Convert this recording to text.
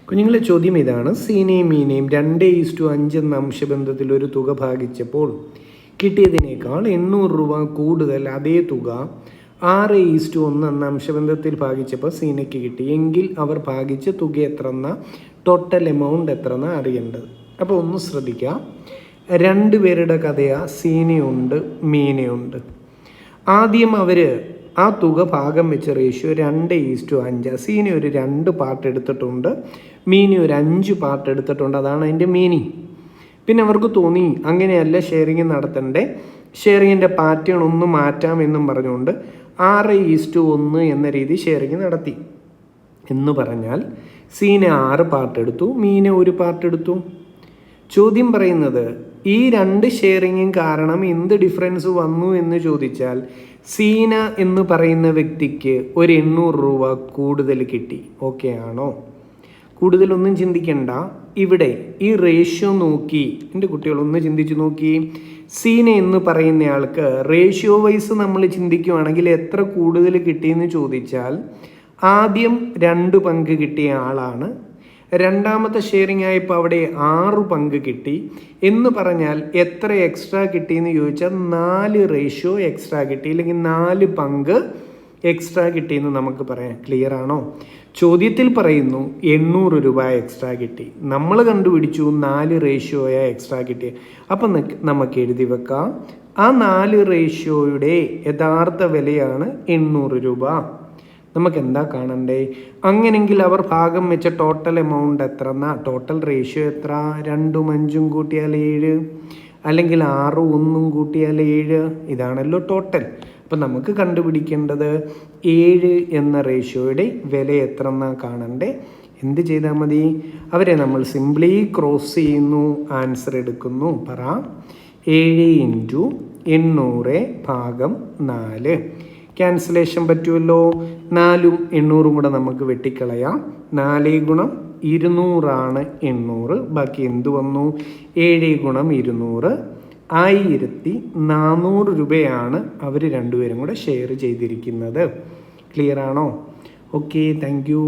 കുഞ്ഞുങ്ങളെ ചോദ്യം ഇതാണ്. സീനയും മീനയും 2:5 എന്ന അംശബന്ധത്തിൽ ഒരു തുക ഭാഗിച്ചപ്പോൾ കിട്ടിയതിനേക്കാൾ 800 രൂപ കൂടുതൽ അതേ തുക 6:1 എന്ന അംശബന്ധത്തിൽ ഭാഗിച്ചപ്പോൾ സീനയ്ക്ക് കിട്ടി എങ്കിൽ അവർ ഭാഗിച്ച തുക എത്രയെന്ന ടോട്ടൽ എമൗണ്ട് എത്രയെന്ന് അറിയേണ്ടത്. അപ്പോൾ ഒന്ന് ശ്രദ്ധിക്കാം. 2 പേരുടെ കഥയാ. സീനയുണ്ട്, മീനയുണ്ട്. ആദ്യം അവർ ആ തുക ഭാഗം വെച്ച റേഷ്യോ 2:5. സീന ഒരു 2 പാർട്ട് എടുത്തിട്ടുണ്ട്, മീന ഒരു 5 പാർട്ട് എടുത്തിട്ടുണ്ട്. അതാണ് അതിൻ്റെ മീനിങ്. പിന്നെ അവർക്ക് തോന്നി അങ്ങനെയല്ല ഷെയറിങ് നടത്തണ്ടേ, ഷെയറിങ്ങിൻ്റെ പാറ്റേൺ ഒന്ന് മാറ്റാമെന്നും പറഞ്ഞുകൊണ്ട് 6:1 എന്ന രീതി ഷെയറിങ് നടത്തി. എന്ന് പറഞ്ഞാൽ സീന 6 പാർട്ട് എടുത്തു, മീന 1 പാർട്ട് എടുത്തു. ചോദ്യം പറയുന്നത് ഈ 2 ഷെയറിങ്ങും കാരണം എന്ത് ഡിഫറൻസ് വന്നു എന്ന് ചോദിച്ചാൽ സീന എന്ന് പറയുന്ന വ്യക്തിക്ക് ഒരു 800 രൂപ കൂടുതൽ കിട്ടി. ഓക്കെ ആണോ? കൂടുതലൊന്നും ചിന്തിക്കണ്ട. ഇവിടെ ഈ റേഷ്യോ നോക്കി എൻ്റെ കുട്ടികളൊന്ന് ചിന്തിച്ച് നോക്കി. സീന എന്ന് പറയുന്നയാൾക്ക് റേഷ്യോ വൈസ് നമ്മൾ ചിന്തിക്കുകയാണെങ്കിൽ എത്ര കൂടുതൽ കിട്ടിയെന്ന് ചോദിച്ചാൽ ആദ്യം 2 പങ്ക് കിട്ടിയ ആളാണ്. രണ്ടാമത്തെ ഷെയറിംഗ് ആയപ്പോൾ അവിടെ 6 പങ്ക് കിട്ടി എന്ന് പറഞ്ഞാൽ എത്ര എക്സ്ട്രാ കിട്ടിയെന്ന് ചോദിച്ചാൽ 4 റേഷ്യോ എക്സ്ട്രാ കിട്ടി, അല്ലെങ്കിൽ 4 പങ്ക് എക്സ്ട്രാ കിട്ടിയെന്ന് നമുക്ക് പറയാം. ക്ലിയർ ആണോ? ചോദ്യത്തിൽ പറയുന്നു 800 രൂപ എക്സ്ട്രാ കിട്ടി, നമ്മൾ കണ്ടുപിടിച്ചു 4 റേഷ്യോയാ എക്സ്ട്രാ കിട്ടി. അപ്പം നമുക്ക് എഴുതി വെക്കാം, ആ 4 റേഷ്യോയുടെ യഥാർത്ഥ വിലയാണ് 800 രൂപ. നമുക്ക് എന്താ കാണണ്ടേ? അങ്ങനെങ്കിൽ അവർ ഭാഗം വെച്ച ടോട്ടൽ എമൗണ്ട് എത്ര എന്നാ? ടോട്ടൽ റേഷ്യോ എത്ര? 2ഉം 5ഉം കൂട്ടിയാൽ 7, അല്ലെങ്കിൽ 6ഉം 1ഉം കൂട്ടിയാൽ 7. ഇതാണല്ലോ ടോട്ടൽ. അപ്പം നമുക്ക് കണ്ടുപിടിക്കേണ്ടത് 7 എന്ന റേഷ്യോയുടെ വില എത്ര എന്നാ കാണണ്ടേ. എന്ത് ചെയ്താൽ മതി? അവരെ നമ്മൾ സിംപ്ലി ക്രോസ് ചെയ്യുന്നു, ആൻസർ എടുക്കുന്നു. പറ, 7 × 800 ഭാഗം 4. ക്യാൻസലേഷൻ പറ്റുമല്ലോ. 4ഉം 800ഉം കൂടെ നമുക്ക് വെട്ടിക്കളയാം. 4 × 200 ആണ് 800. ബാക്കി എന്ത് വന്നു? 7 × 200 1400 രൂപയാണ് അവർ രണ്ടുപേരും കൂടെ ഷെയർ ചെയ്തിരിക്കുന്നത്. ക്ലിയർ ആണോ? Okay, thank you.